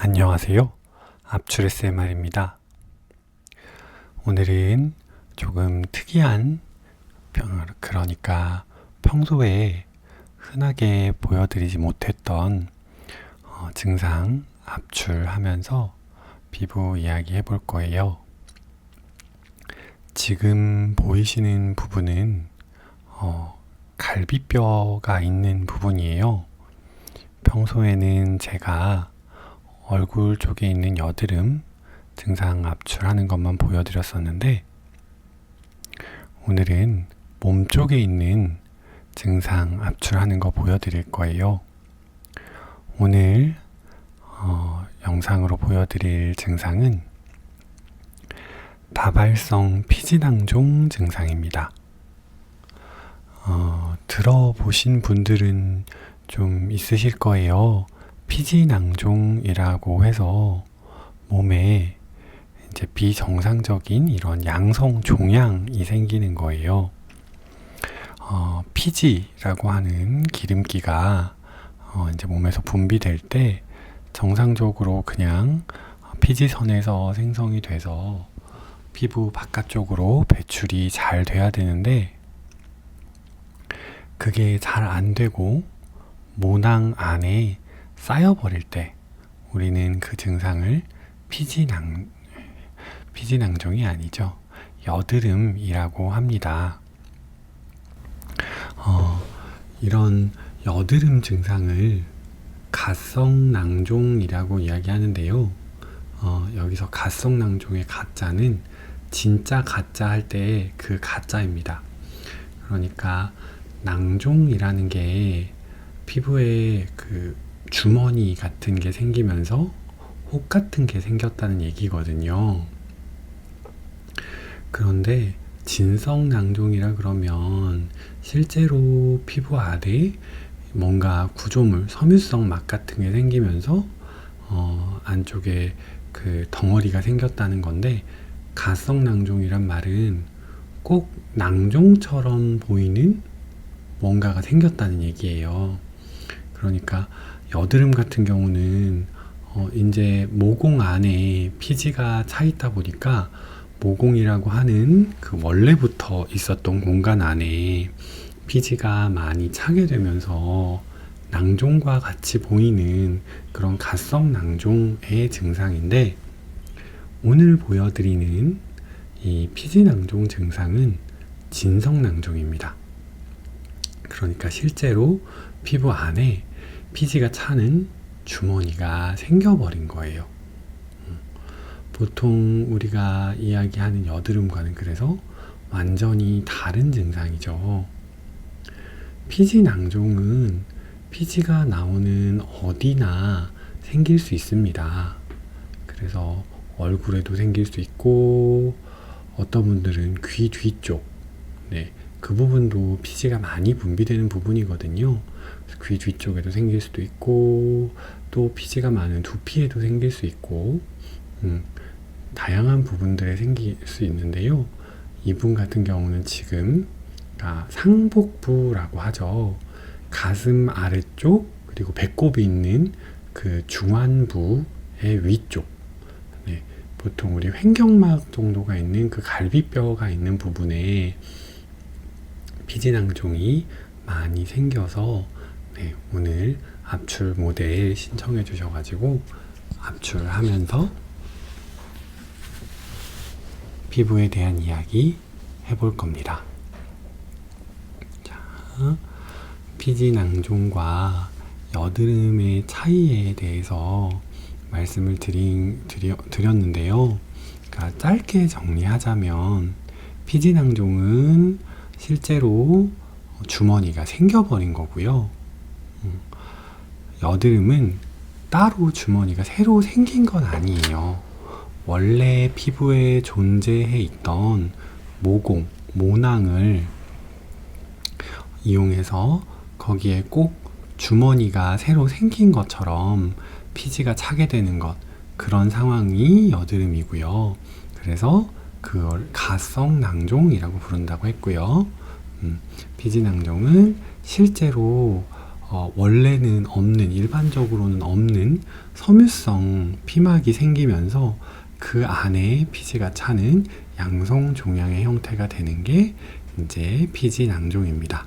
안녕하세요. 압출 SMR입니다. 오늘은 조금 특이한, 그러니까 평소에 흔하게 보여드리지 못했던 증상 압출하면서 피부 이야기 해볼 거예요. 지금 보이시는 부분은 갈비뼈가 있는 부분이에요. 평소에는 제가 얼굴 쪽에 있는 여드름 증상 압출하는 것만 보여드렸었는데, 오늘은 몸 쪽에 있는 증상 압출하는 거 보여드릴 거예요. 오늘 영상으로 보여드릴 증상은 다발성 피지낭종 증상입니다. 들어보신 분들은 좀 있으실 거예요. 피지낭종이라고 해서 몸에 이제 비정상적인 이런 양성 종양이 생기는 거예요. 피지라고 하는 기름기가 이제 몸에서 분비될 때 정상적으로 그냥 피지선에서 생성이 돼서 피부 바깥쪽으로 배출이 잘 돼야 되는데, 그게 잘 안 되고 모낭 안에 쌓여버릴 때 우리는 그 증상을 피지낭종이 아니죠, 여드름이라고 합니다. 이런 여드름 증상을 가성낭종이라고 이야기하는데요. 여기서 가성낭종의 가짜는 진짜 가짜 할 때의 그 가짜입니다. 그러니까 낭종이라는 게 피부에 그 주머니 같은 게 생기면서 혹 같은 게 생겼다는 얘기거든요. 그런데 진성낭종이라 그러면 실제로 피부 아래 뭔가 구조물, 섬유성 막 같은 게 생기면서 안쪽에 그 덩어리가 생겼다는 건데, 가성낭종이란 말은 꼭 낭종처럼 보이는 뭔가가 생겼다는 얘기예요. 그러니까 여드름 같은 경우는 이제 모공 안에 피지가 차 있다 보니까 모공이라고 하는 그 원래부터 있었던 공간 안에 피지가 많이 차게 되면서 낭종과 같이 보이는 그런 가성낭종의 증상인데, 오늘 보여드리는 이 피지낭종 증상은 진성낭종입니다. 그러니까 실제로 피부 안에 피지가 차는 주머니가 생겨버린 거예요. 보통 우리가 이야기하는 여드름과는 그래서 완전히 다른 증상이죠. 피지낭종은 피지가 나오는 어디나 생길 수 있습니다. 그래서 얼굴에도 생길 수 있고, 어떤 분들은 귀 뒤쪽, 그 부분도 피지가 많이 분비되는 부분이거든요. 귀 뒤쪽에도 생길 수도 있고, 또 피지가 많은 두피에도 생길 수 있고, 다양한 부분들에 생길 수 있는데요. 이분 같은 경우는 지금 상복부라고 하죠. 가슴 아래쪽, 그리고 배꼽이 있는 그 중안부의 위쪽, 보통 우리 횡격막 정도가 있는 그 갈비뼈가 있는 부분에 피지낭종이 많이 생겨서 오늘 압출 모델 신청해 주셔가지고 압출하면서 피부에 대한 이야기 해볼 겁니다. 자, 피지낭종과 여드름의 차이에 대해서 말씀을 드렸는데요. 그러니까 짧게 정리하자면, 피지낭종은 실제로 주머니가 생겨버린 거고요. 여드름은 따로 주머니가 새로 생긴 건 아니에요. 원래 피부에 존재해 있던 모공, 모낭을 이용해서 거기에 꼭 주머니가 새로 생긴 것처럼 피지가 차게 되는 것, 그런 상황이 여드름이고요. 그래서 그걸 가성낭종이라고 부른다고 했고요. 피지낭종은 실제로 원래는 없는, 일반적으로는 없는 섬유성 피막이 생기면서 그 안에 피지가 차는 양성 종양의 형태가 되는 게 이제 피지낭종입니다.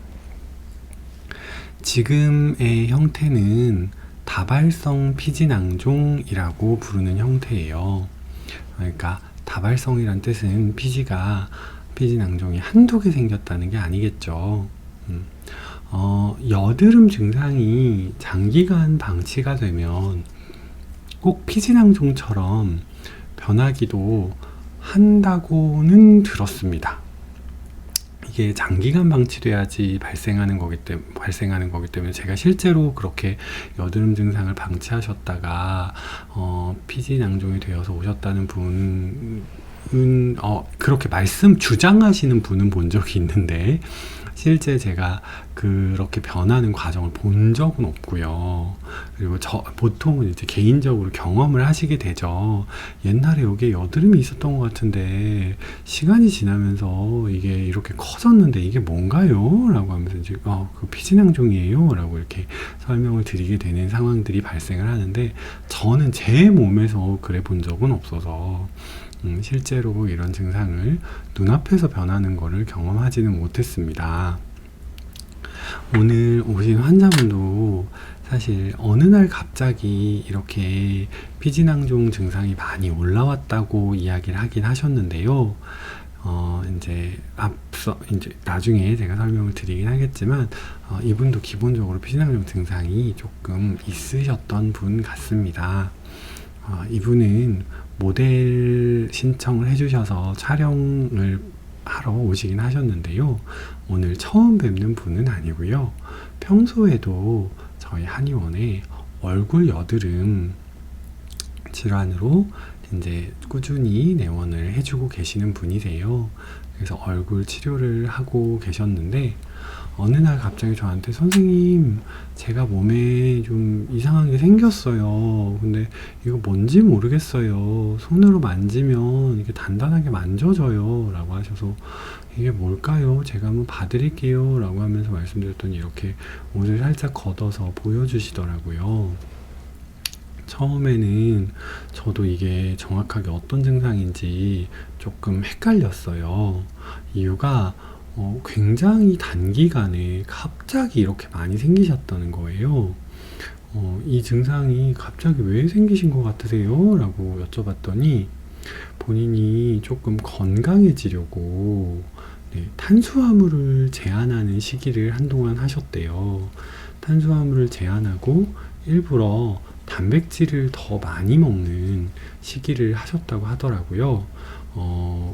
지금의 형태는 다발성 피지낭종이라고 부르는 형태예요. 그러니까 다발성이란 뜻은 피지낭종이 한두 개 생겼다는 게 아니겠죠. 여드름 증상이 장기간 방치가 되면 꼭 피지낭종처럼 변하기도 한다고는 들었습니다. 이게 장기간 방치돼야지 발생하는 거기 때문에 제가 실제로 그렇게 여드름 증상을 방치하셨다가 피지낭종이 되어서 오셨다는 분은 그렇게 주장하시는 분은 본 적이 있는데 실제 제가 그렇게 변하는 과정을 본 적은 없고요. 그리고 보통은 이제 개인적으로 경험을 하시게 되죠. 옛날에 여기에 여드름이 있었던 것 같은데 시간이 지나면서 이게 이렇게 커졌는데 이게 뭔가요? 라고 하면서 이제 그 피지낭종이에요? 라고 이렇게 설명을 드리게 되는 상황들이 발생을 하는데 저는 제 몸에서 그래 본 적은 없어서 실제로 이런 증상을 눈앞에서 변하는 것을 경험하지는 못했습니다. 오늘 오신 환자분도 사실 어느 날 갑자기 이렇게 피지낭종 증상이 많이 올라왔다고 이야기를 하긴 하셨는데요. 이제 나중에 제가 설명을 드리긴 하겠지만 이분도 기본적으로 피지낭종 증상이 조금 있으셨던 분 같습니다. 이분은 모델 신청을 해주셔서 촬영을 하러 오시긴 하셨는데요. 오늘 처음 뵙는 분은 아니고요. 평소에도 저희 한의원에 얼굴 여드름 질환으로 이제 꾸준히 내원을 해주고 계시는 분이세요. 그래서 얼굴 치료를 하고 계셨는데 어느 날 갑자기 저한테 선생님 제가 몸에 좀 이상한 게 생겼어요. 근데 이거 뭔지 모르겠어요. 손으로 만지면 이게 단단하게 만져져요. 라고 하셔서 이게 뭘까요? 제가 한번 봐드릴게요. 라고 하면서 말씀드렸더니 이렇게 옷을 살짝 걷어서 보여주시더라고요. 처음에는 저도 이게 정확하게 어떤 증상인지 조금 헷갈렸어요. 이유가 굉장히 단기간에 갑자기 이렇게 많이 생기셨다는 거예요. 이 증상이 갑자기 왜 생기신 것 같으세요? 라고 여쭤봤더니 본인이 조금 건강해지려고 탄수화물을 제한하는 시기를 한동안 하셨대요. 탄수화물을 제한하고 일부러 단백질을 더 많이 먹는 시기를 하셨다고 하더라고요.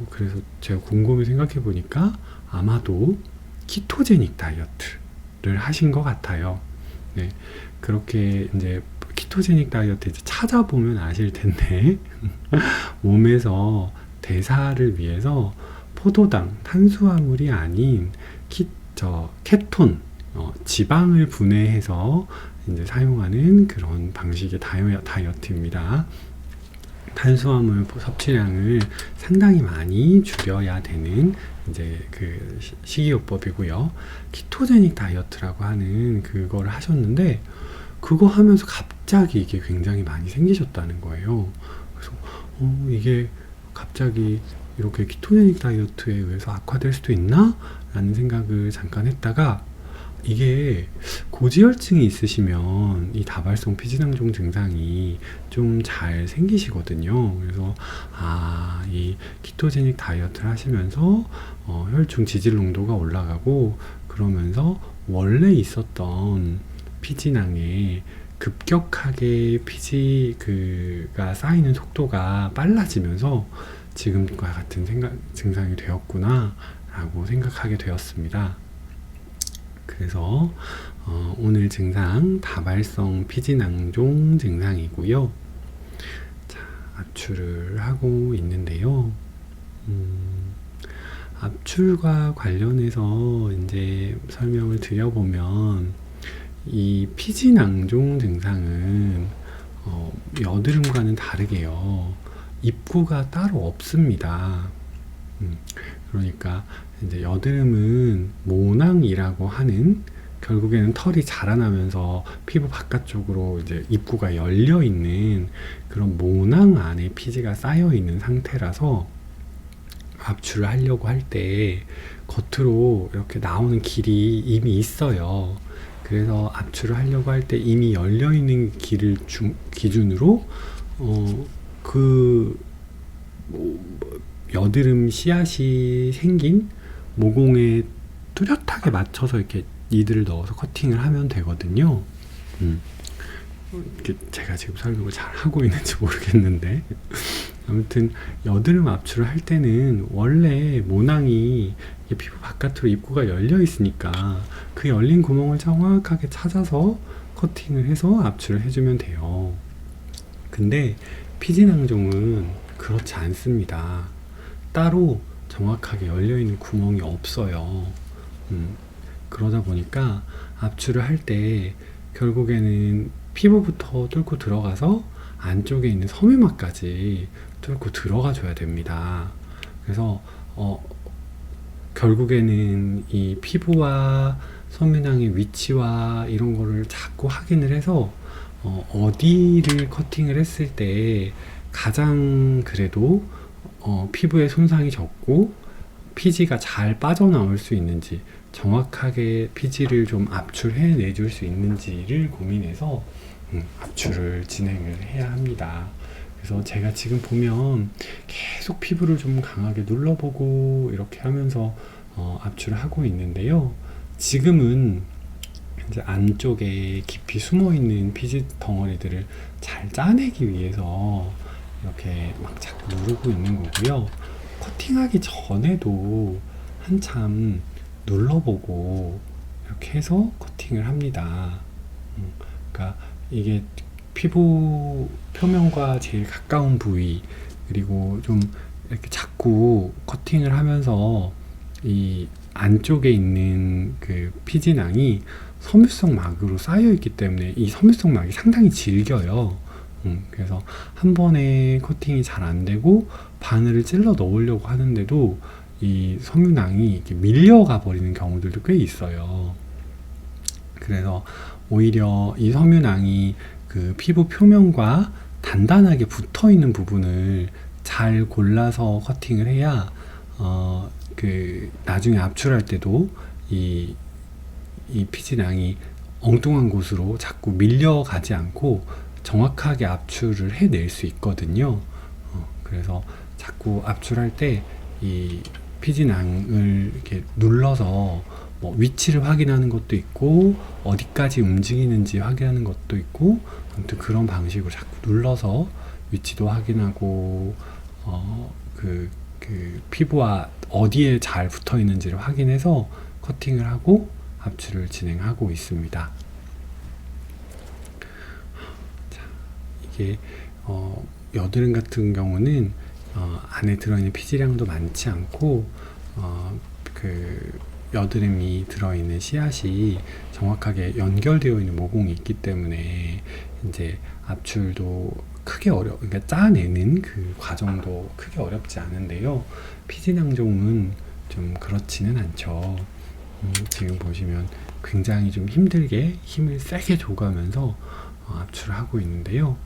그래서 제가 곰곰이 생각해 보니까 아마도 키토제닉 다이어트를 하신 것 같아요. 네, 그렇게 이제 키토제닉 다이어트 이제 찾아보면 아실 텐데 몸에서 대사를 위해서 포도당, 탄수화물이 아닌 케톤, 지방을 분해해서 이제 사용하는 그런 방식의 다이어트입니다. 탄수화물 섭취량을 상당히 많이 줄여야 되는 이제 그 식이요법이고요. 키토제닉 다이어트라고 하는 그거를 하셨는데 그거 하면서 갑자기 이게 굉장히 많이 생기셨다는 거예요. 그래서 이게 갑자기 이렇게 키토제닉 다이어트에 의해서 악화될 수도 있나? 라는 생각을 잠깐 했다가 이게 고지혈증이 있으시면 이 다발성 피지낭종 증상이 좀 잘 생기시거든요. 그래서 이 키토제닉 다이어트를 하시면서 혈중 지질 농도가 올라가고 그러면서 원래 있었던 피지낭에 급격하게 피지가 쌓이는 속도가 빨라지면서 지금과 같은 증상이 되었구나 라고 생각하게 되었습니다. 그래서 오늘 증상 다발성 피지낭종 증상이고요. 자, 압출을 하고 있는데요. 압출과 관련해서 이제 설명을 드려보면 이 피지낭종 증상은 여드름과는 다르게요. 입구가 따로 없습니다. 그러니까 이제 여드름은 모낭이라고 하는 결국에는 털이 자라나면서 피부 바깥쪽으로 이제 입구가 열려 있는 그런 모낭 안에 피지가 쌓여 있는 상태라서 압출을 하려고 할 때 겉으로 이렇게 나오는 길이 이미 있어요. 그래서 압출을 하려고 할 때 이미 열려 있는 길을 기준으로 그 여드름 씨앗이 생긴 모공에 뚜렷하게 맞춰서 이렇게 니들을 넣어서 커팅을 하면 되거든요. 이렇게 제가 지금 설명을 잘 하고 있는지 모르겠는데 아무튼 여드름 압출을 할 때는 원래 모낭이 피부 바깥으로 입구가 열려 있으니까 그 열린 구멍을 정확하게 찾아서 커팅을 해서 압출을 해주면 돼요. 근데 피지낭종은 그렇지 않습니다. 따로 정확하게 열려있는 구멍이 없어요. 그러다 보니까 압출을 할 때 결국에는 피부부터 뚫고 들어가서 안쪽에 있는 섬유막까지 뚫고 들어가 줘야 됩니다. 그래서 결국에는 이 피부와 섬유낭의 위치와 이런 거를 자꾸 확인을 해서 어디를 커팅을 했을 때 가장 그래도 피부에 손상이 적고 피지가 잘 빠져나올 수 있는지 정확하게 피지를 좀 압출해 내줄 수 있는지를 고민해서 압출을 진행을 해야 합니다. 그래서 제가 지금 보면 계속 피부를 좀 강하게 눌러보고 이렇게 하면서 압출을 하고 있는데요. 지금은 이제 안쪽에 깊이 숨어있는 피지 덩어리들을 잘 짜내기 위해서 이렇게 막 자꾸 누르고 있는 거고요. 커팅하기 전에도 한참 눌러보고 이렇게 해서 커팅을 합니다. 그러니까 이게 피부 표면과 제일 가까운 부위 그리고 좀 이렇게 자꾸 커팅을 하면서 이 안쪽에 있는 그 피지낭이 섬유성 막으로 쌓여 있기 때문에 이 섬유성 막이 상당히 질겨요. 그래서 한 번에 커팅이 잘 안 되고 바늘을 찔러 넣으려고 하는데도 이 섬유낭이 이렇게 밀려가 버리는 경우들도 꽤 있어요. 그래서 오히려 이 섬유낭이 그 피부 표면과 단단하게 붙어 있는 부분을 잘 골라서 커팅을 해야 그 나중에 압출할 때도 이 피지낭이 엉뚱한 곳으로 자꾸 밀려가지 않고 정확하게 압출을 해낼 수 있거든요. 그래서 자꾸 압출할 때 이 피지낭을 이렇게 눌러서 뭐 위치를 확인하는 것도 있고 어디까지 움직이는지 확인하는 것도 있고 아무튼 그런 방식으로 자꾸 눌러서 위치도 확인하고 그 피부와 어디에 잘 붙어 있는지를 확인해서 커팅을 하고 압출을 진행하고 있습니다. 자, 이게 여드름 같은 경우는 안에 들어있는 피지량도 많지 않고 그 여드름이 들어있는 씨앗이 정확하게 연결되어 있는 모공이 있기 때문에 이제 압출도 크게 그러니까 짜내는 그 과정도 크게 어렵지 않은데요. 피지낭종은 좀 그렇지는 않죠. 지금 보시면 굉장히 좀 힘들게 힘을 세게 줘가면서 압출을 하고 있는데요.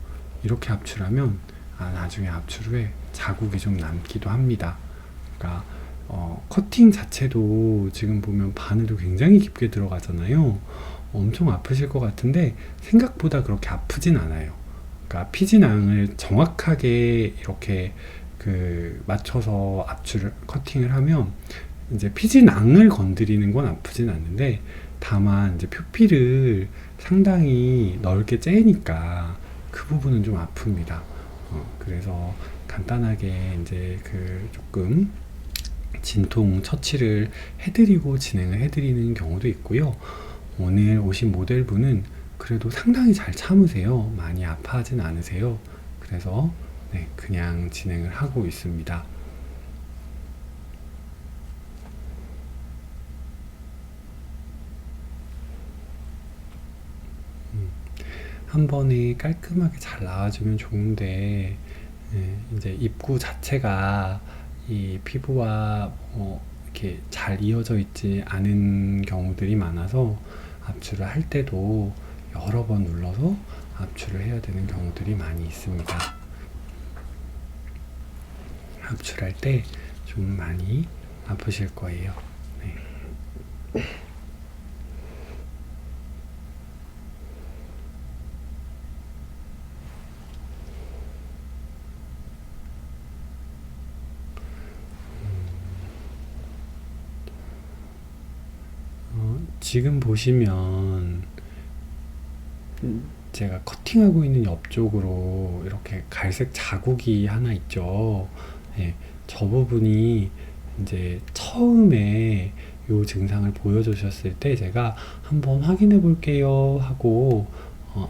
이렇게 압출하면 나중에 압출 후에 자국이 좀 남기도 합니다. 그러니까 커팅 자체도 지금 보면 바늘도 굉장히 깊게 들어가잖아요. 엄청 아프실 것 같은데 생각보다 그렇게 아프진 않아요. 그러니까 피지낭을 정확하게 이렇게 그 맞춰서 압출을 커팅을 하면 이제 피지낭을 건드리는 건 아프진 않는데 다만 이제 표피를 상당히 넓게 째니까 그 부분은 좀 아픕니다. 그래서 간단하게 이제 그 조금 진통 처치를 해드리고 진행을 해드리는 경우도 있고요. 오늘 오신 모델분은 그래도 상당히 잘 참으세요. 많이 아파하진 않으세요. 그래서 네, 그냥 진행을 하고 있습니다. 한 번에 깔끔하게 잘 나와주면 좋은데 이제 입구 자체가 이 피부와 이렇게 잘 이어져 있지 않은 경우들이 많아서 압출을 할 때도 여러 번 눌러서 압출을 해야 되는 경우들이 많이 있습니다. 압출할 때 좀 많이 아프실 거예요. 네. 지금 보시면 제가 커팅하고 있는 옆쪽으로 이렇게 갈색 자국이 하나 있죠. 네, 저 부분이 이제 처음에 요 증상을 보여주셨을 때 제가 한번 확인해 볼게요 하고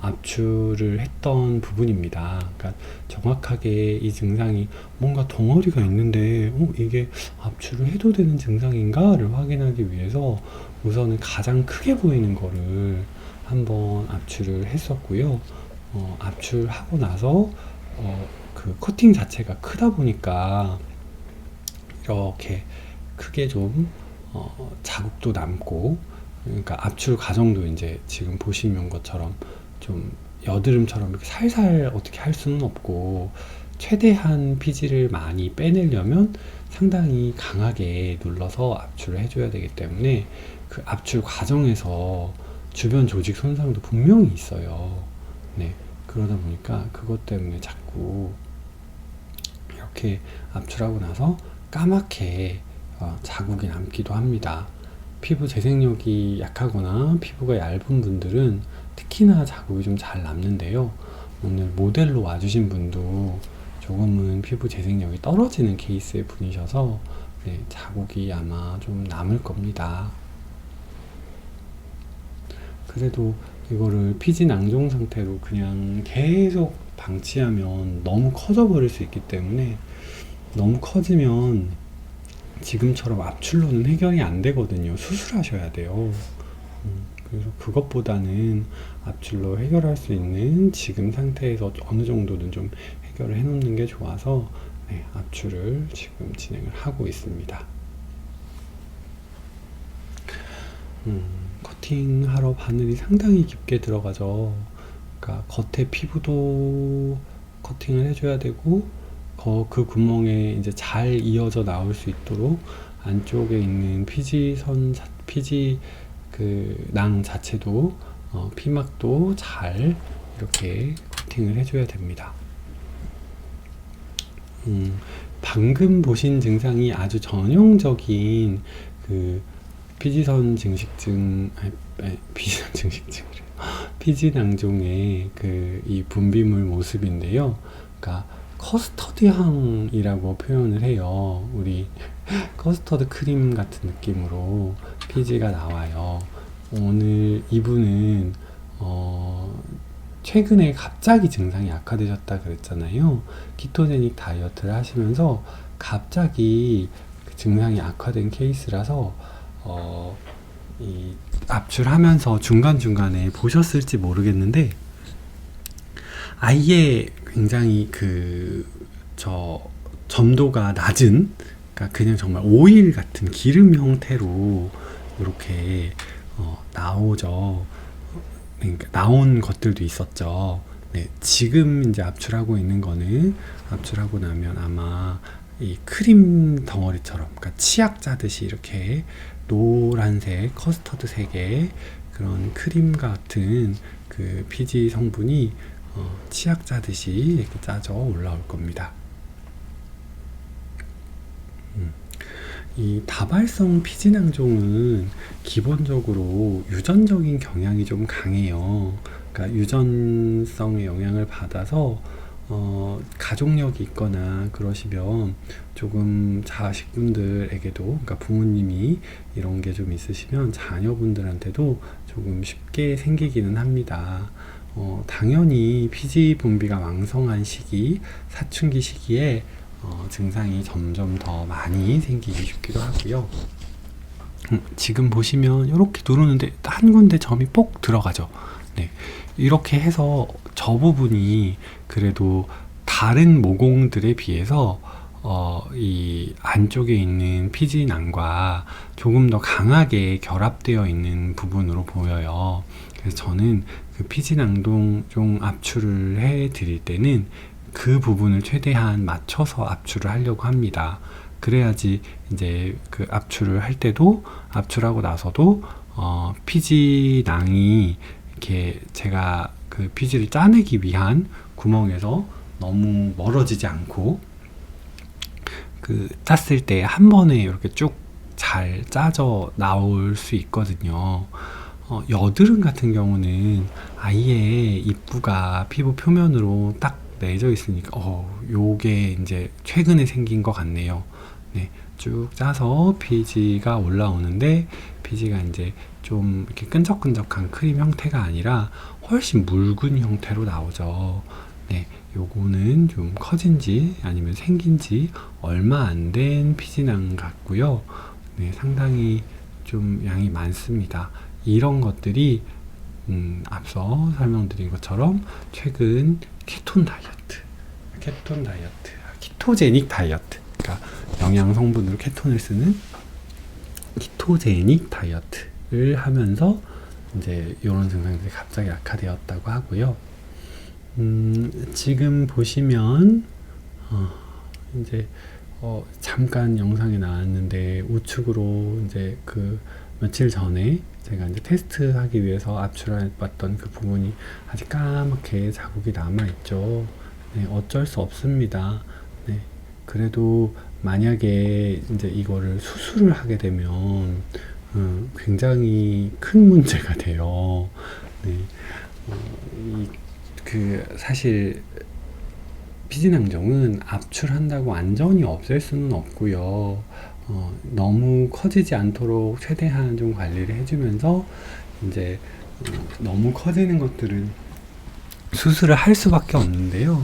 압출을 했던 부분입니다. 그러니까 정확하게 이 증상이 뭔가 덩어리가 있는데 이게 압출을 해도 되는 증상인가를 확인하기 위해서 우선은 가장 크게 보이는 거를 한번 압출을 했었고요. 압출하고 나서 그 커팅 자체가 크다 보니까 이렇게 크게 좀 자국도 남고, 그러니까 압출 과정도 이제 지금 보시는 것처럼 좀 여드름처럼 이렇게 살살 어떻게 할 수는 없고, 최대한 피지를 많이 빼내려면 상당히 강하게 눌러서 압출을 해줘야 되기 때문에 그 압출 과정에서 주변 조직 손상도 분명히 있어요. 네, 그러다 보니까 그것 때문에 자꾸 이렇게 압출하고 나서 까맣게 자국이 남기도 합니다. 피부 재생력이 약하거나 피부가 얇은 분들은 특히나 자국이 좀 잘 남는데요. 오늘 모델로 와주신 분도 조금은 피부 재생력이 떨어지는 케이스의 분이셔서 네, 자국이 아마 좀 남을 겁니다. 그래도 이거를 피지 낭종 상태로 그냥 계속 방치하면 너무 커져 버릴 수 있기 때문에, 너무 커지면 지금처럼 압출로는 해결이 안 되거든요. 수술하셔야 돼요. 그래서 그것보다는 압출로 해결할 수 있는 지금 상태에서 어느 정도는 좀 해결을 해 놓는 게 좋아서 네, 압출을 지금 진행을 하고 있습니다. 커팅하러 바늘이 상당히 깊게 들어가죠. 그러니까 겉에 피부도 커팅을 해줘야 되고, 그 구멍에 이제 잘 이어져 나올 수 있도록 안쪽에 있는 피지 그 낭 자체도 피막도 잘 이렇게 커팅을 해줘야 됩니다. 방금 보신 증상이 아주 전형적인 그 피지선 증식증, 피지선 증식증, 피지낭종의 그 이 분비물 모습인데요. 그러니까 커스터드 향이라고 표현을 해요. 우리 커스터드 크림 같은 느낌으로 피지가 나와요. 오늘 이분은 최근에 갑자기 증상이 악화되셨다 그랬잖아요. 키토제닉 다이어트를 하시면서 갑자기 그 증상이 악화된 케이스라서 이 압출하면서 중간중간에 보셨을지 모르겠는데, 아예 굉장히 점도가 낮은, 그러니까 그냥 정말 오일 같은 기름 형태로 이렇게 나오죠. 그러니까 나온 것들도 있었죠. 네, 지금 이제 압출하고 있는 거는 압출하고 나면 아마 이 크림 덩어리처럼, 그러니까 치약 짜듯이 이렇게 노란색 커스터드 색의 그런 크림 같은 그 피지 성분이 치약 짜듯이 이렇게 짜져 올라올 겁니다. 이 다발성 피지낭종은 기본적으로 유전적인 경향이 좀 강해요. 그러니까 유전성의 영향을 받아서 가족력이 있거나 그러시면 조금 자식분들에게도, 그러니까 부모님이 이런 게 좀 있으시면 자녀분들한테도 조금 쉽게 생기기는 합니다. 당연히 피지 분비가 왕성한 시기, 사춘기 시기에 증상이 점점 더 많이 생기기 쉽기도 하고요. 지금 보시면 이렇게 누르는데 한 군데 점이 뽁 들어가죠. 네, 이렇게 해서 저 부분이 그래도 다른 모공들에 비해서 이 안쪽에 있는 피지낭과 조금 더 강하게 결합되어 있는 부분으로 보여요. 그래서 저는 그 피지낭동 압출을 해 드릴 때는 그 부분을 최대한 맞춰서 압출을 하려고 합니다. 그래야지 이제 그 압출을 할 때도 압출하고 나서도 피지낭이 이렇게 제가 그 피지를 짜내기 위한 구멍에서 너무 멀어지지 않고 그 짰을 때 한 번에 이렇게 쭉 잘 짜져 나올 수 있거든요. 여드름 같은 경우는 아예 입구가 피부 표면으로 딱 내져 있으니까 요게 이제 최근에 생긴 것 같네요. 네, 쭉 짜서 피지가 올라오는데 피지가 이제 좀 이렇게 끈적끈적한 크림 형태가 아니라 훨씬 묽은 형태로 나오죠. 네, 요거는 좀 커진 지 아니면 생긴 지 얼마 안 된 피지낭 같고요. 네, 상당히 좀 양이 많습니다. 이런 것들이 앞서 설명드린 것처럼 최근 키토제닉 다이어트, 그러니까 영양 성분으로 케톤을 쓰는 키토제닉 다이어트를 하면서 이제 이런 증상들이 갑자기 악화되었다고 하고요. 지금 보시면 이제 잠깐 영상에 나왔는데 우측으로 이제 그 며칠 전에 제가 이제 테스트하기 위해서 압출해봤던 그 부분이 아직 까맣게 자국이 남아있죠. 네, 어쩔 수 없습니다. 네, 그래도 만약에 이제 이거를 수술을 하게 되면 굉장히 큰 문제가 돼요. 네, 사실 피지낭종은 압출한다고 완전히 없앨 수는 없고요. 너무 커지지 않도록 최대한 좀 관리를 해주면서 이제 너무 커지는 것들은 수술을 할 수밖에 없는데요.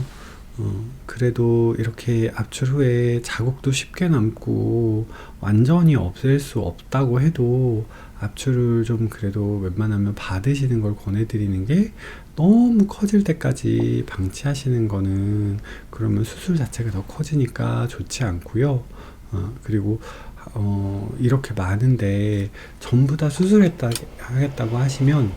그래도 이렇게 압출 후에 자국도 쉽게 남고 완전히 없앨 수 없다고 해도 압출을 좀 그래도 웬만하면 받으시는 걸 권해드리는 게, 너무 커질 때까지 방치하시는 거는 그러면 수술 자체가 더 커지니까 좋지 않고요. 그리고 이렇게 많은데 전부 다 수술하겠다고 하시면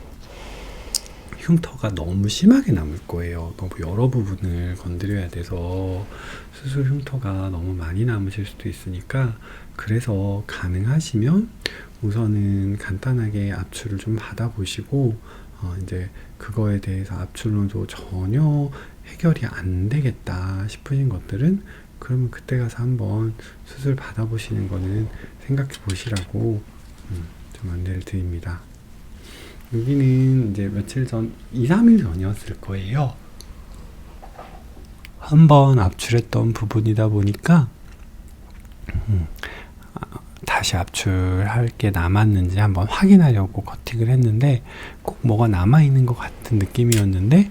흉터가 너무 심하게 남을 거예요. 너무 여러 부분을 건드려야 돼서 수술 흉터가 너무 많이 남으실 수도 있으니까, 그래서 가능하시면 우선은 간단하게 압출을 좀 받아보시고 이제 그거에 대해서 압출로도 전혀 해결이 안 되겠다 싶으신 것들은 그러면 그때 가서 한번 수술 받아보시는 거는 생각해 보시라고 좀 안내를 드립니다. 여기는 이제 며칠 전, 2, 3일 전이었을 거예요. 한번 압출했던 부분이다 보니까 다시 압출할 게 남았는지 한번 확인하려고 커팅을 했는데 꼭 뭐가 남아있는 것 같은 느낌이었는데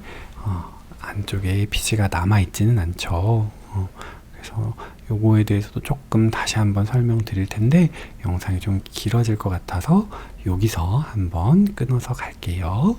안쪽에 피지가 남아있지는 않죠. 그래서 요거에 대해서도 조금 다시 한번 설명드릴 텐데 영상이 좀 길어질 것 같아서 여기서 한번 끊어서 갈게요.